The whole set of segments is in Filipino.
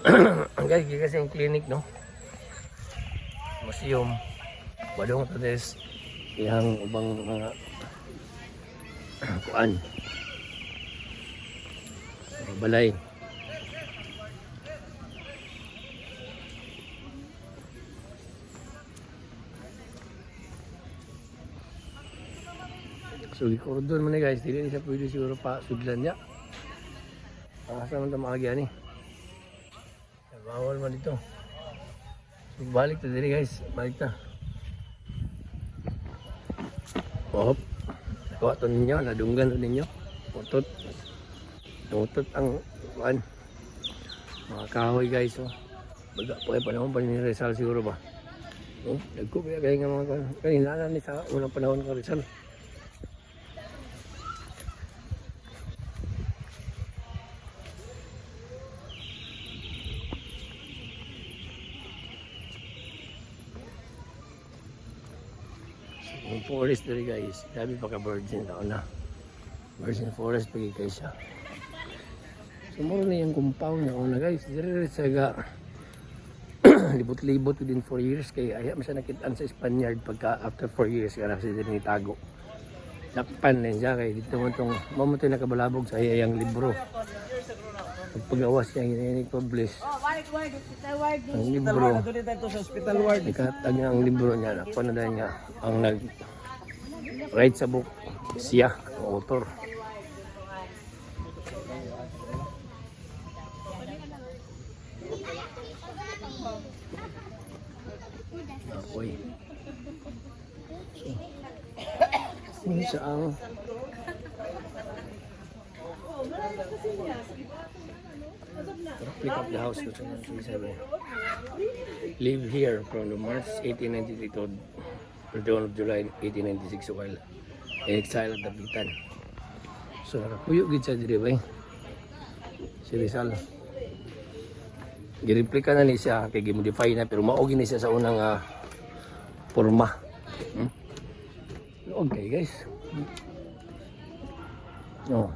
Guys, kasi yung clinic, no? Museum. Badong ito des. Yang ubang mga kuan. Balay. So, i-cordon mo na guys. Dili siya pwede siguro pa sudlan niya. Asa man ito makagyan eh. Bawal man dito. So, balik na dili guys. Balik na. Hop. Nakuha ito ninyo. Nadunggan ito ninyo. Utot. Utot ang kuan. Mga kahoy guys. Oh. Baga po ay panahon pa ni Rizal siguro ba. Oh, nagko kaya nga mga kanina na ni sa unang panahon ko Rizal. Yung forest dali guys, sabi pa ka virgin tao na. Virgin forest pagi guys siya. Sumuro na yung compound na una guys. Dire sa ga libot-libot within 4 years kay aya man siya nakitaan sa Spaniard pagka after 4 years kaya siya din itago. Dakpan din siya kay dito man tong mamatay nakabalabog sa iyang libro. Pag-awas niya ini-publish. Ang libro. Ikatag niya ang libro niya. Ako na dahil niya ang nag-write sa book. Siya, ang author. Ako'y. Ini siya ang pick up the house. Live here from the March 1893 to the dawn of July 1896 while in exile at Dapitan. So nakapuyo gid sa diri bay. Si Rizal. Gireplika na ni siya kay gimodify na pero mao gini siya sa unang porma. Okay guys. Oh.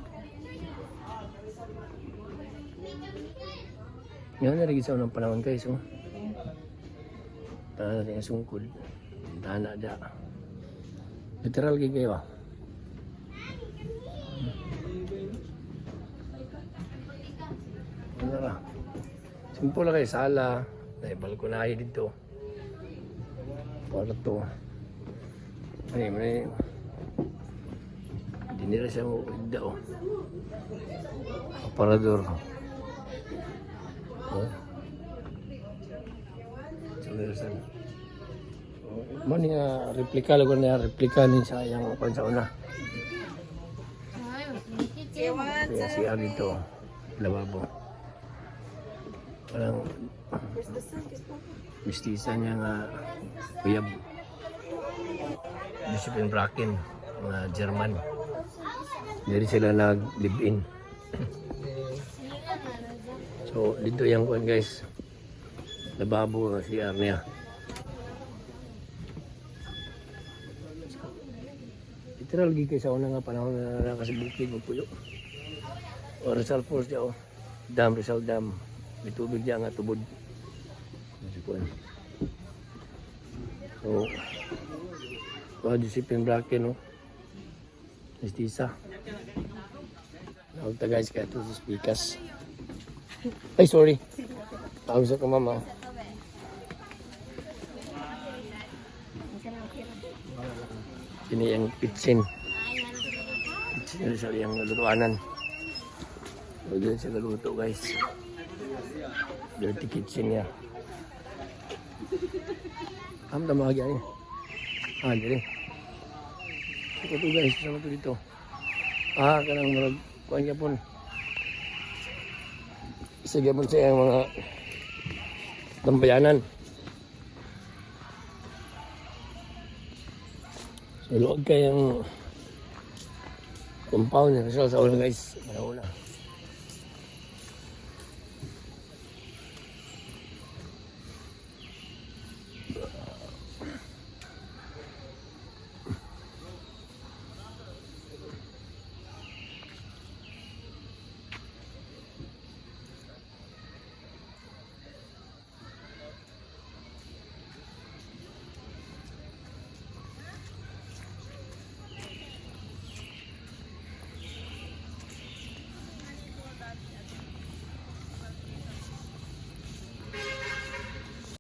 Yan na rin sa unang panahon guys, oh. Tana natin yung sungkod. Tana da. Literal kayo, ah. Ano na? Simple lang kayo, sala. May balkonahe dito. Kwarto. May hindi nila siya mawagda, oh. Aparador. Oh. So, mo ni nga replika lago na replika ni sa yang kon sa una. Kaya siya dito lababo. Parang mistisa niya nga uyab. Discipline Bracken na German. Dari sila nag-live-in. So, dito yung kuwan guys. Lababo na CR niya. Literal gigi sa una nga panahon na nakasibukid magpuyo. O Rizal Falls siya o. Dam, Rizal Dam. May tubig niya nga tubod. So, Discipline Bracken o. Mistisa. Nakagta guys kaya ito sa speakers. Ay, sorry. Tawag sa ka, mama. Ini yang kitchen. Kitchen sa yang lutuanan. Diyan siya luto, guys. Dirty kitchen niya. Kamu tak bahagia ni? Jadi. Ito to guys, sama to dito. Kanang marag kuan niya pun. Sige po sa mga tambayanan. So, luwag kayang compound sa una guys. Una.